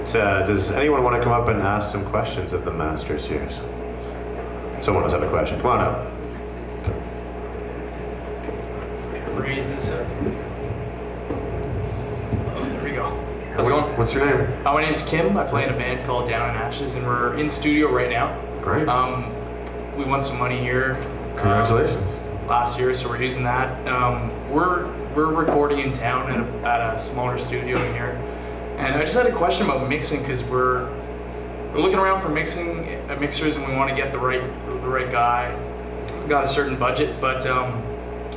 Does anyone want to come up and ask some questions of the masters here? Someone does have a question. Come on up. Raise this up. Oh, there we go. How's it going? What's your name? My name's Kim. I play in a band called Down in Ashes, and we're in studio right now. Great. We won some money here. Congratulations. Last year, so we're using that. We're recording in town at a smaller studio in here, and I just had a question about mixing because we're looking around for mixers, and we want to get the right guy. We've got a certain budget, but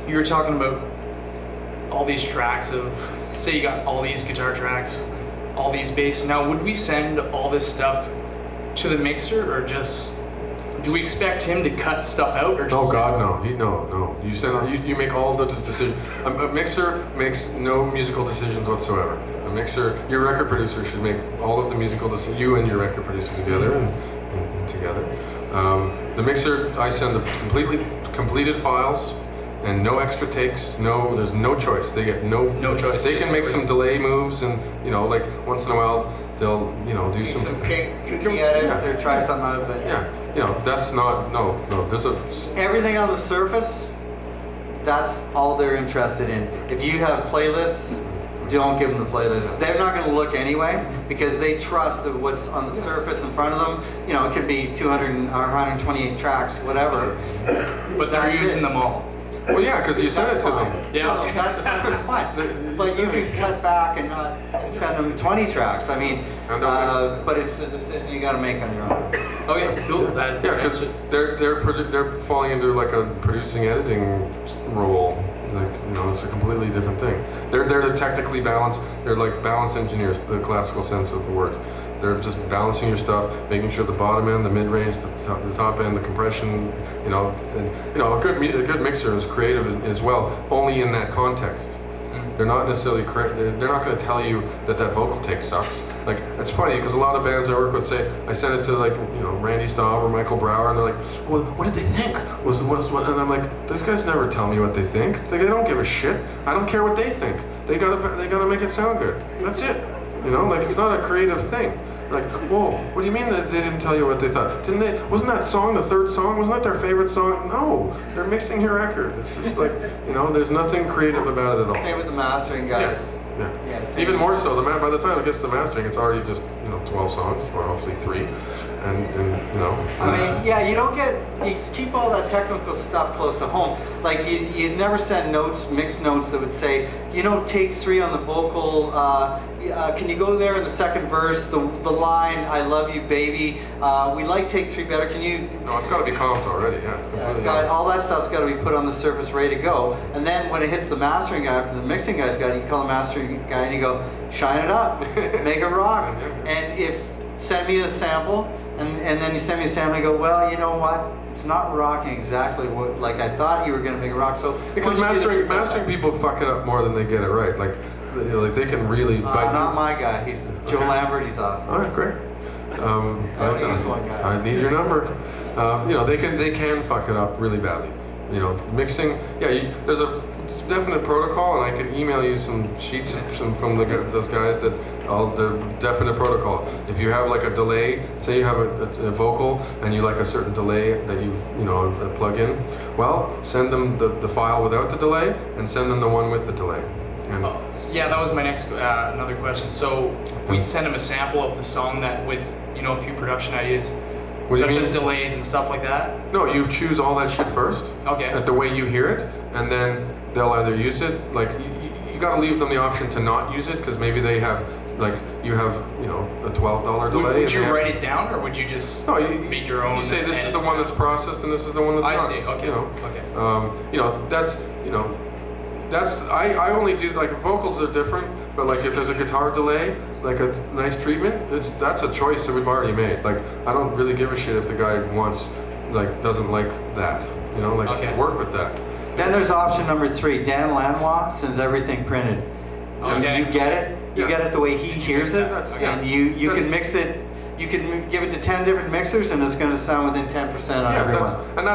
you were talking about all these tracks of, say you got all these guitar tracks, all these bass. Now, would we send all this stuff to the mixer, or just do we expect him to cut stuff out, or just? Oh God, no. No. You make all the decisions. A mixer makes no musical decisions whatsoever. A mixer, your record producer should make all of the musical decisions. You and your record producer together and together. The mixer, I send the completed files and no extra takes. No, there's no choice. They get no choice. They can make some delay moves, and like once in a while they'll do some kooky edits or try something out of it. Yeah. That's not, no, there's Everything on the surface, that's all they're interested in. If you have playlists, don't give them the playlist. They're not going to look anyway, because they trust that what's on the surface in front of them, it could be 200 or 128 tracks, whatever. But they're using them all. Well, yeah, because you send it to them. Yeah. No, that's fine. But you can cut back and not send them 20 tracks. I mean, but it's the decision you got to make on your own. Okay, cool. Yeah, because they're falling into like a producing editing role. Like, it's a completely different thing. They're there to technically balance. They're like balance engineers, the classical sense of the word. They're just balancing your stuff, making sure the bottom end, the mid-range, the top end, the compression, a good mixer is creative as well, only in that context. They're not necessarily they're not going to tell you that vocal take sucks. Like, it's funny because a lot of bands I work with say, I send it to Randy Staub or Michael Brower, and they're like, well, what did they think? What? And I'm like, these guys never tell me what they think. They don't give a shit. I don't care what they think. They gotta make it sound good. That's it. It's not a creative thing. Like, whoa, what do you mean that they didn't tell you what they thought? Didn't they? Wasn't that song the third song? Wasn't that their favorite song? No, they're mixing your record. It's just like, there's nothing creative about it at all. Same with the mastering guys. Yeah. Even more so. By the time it gets to mastering, it's already just 12 songs, or hopefully 3, and. I mean, yeah, you keep all that technical stuff close to home. Like you'd never send mixed notes that would say, take 3 on the vocal. Can you go there in the second verse? The line, "I love you, baby." We like take 3 better. Can you? No, it's got to be comped already. Yeah. All that stuff's got to be put on the surface, ready to go. And then when it hits the mastering guy, after the mixing guy's got it, you call the mastering guy and you go, "Shine it up, make it rock." And send me a sample, and then you send me a sample and you go, "Well, you know what? It's not rocking exactly what I thought you were going to make it rock." So because mastering people fuck it up more than they get it right. Like they can really bite. Not my guy. He's Joe Lambert. He's awesome. All right, great. I need your number. They can fuck it up really badly. Mixing. Yeah, there's a definite protocol, and I can email you some sheets from those guys that the definite protocol. If you have like a delay, say you have a vocal and you like a certain delay that you plug in, well, send them the file without the delay and send them the one with the delay. Yeah, that was my next another question. So we'd send him a sample of the song that with a few production ideas, such as delays and stuff like that. No, you choose all that shit first. Okay. The way you hear it, and then they'll either use it. Like you got to leave them the option to not use it because maybe they have you have a $12 delay. Would you write it down, or would you just make your own? You say this is the one that's processed and this is the one that's not. I see. Okay. Okay. That's I only do vocals are different, but if there's a guitar delay, like a nice treatment, that's a choice that we've already made. I don't really give a shit if the guy doesn't like that. Work with that. Then there's option number 3. Dan Lanois sends everything printed. Okay. You get it. You get it the way he hears it, and you can mix it. You can give it to 10 different mixers, and it's going to sound within 10% on everyone. And that's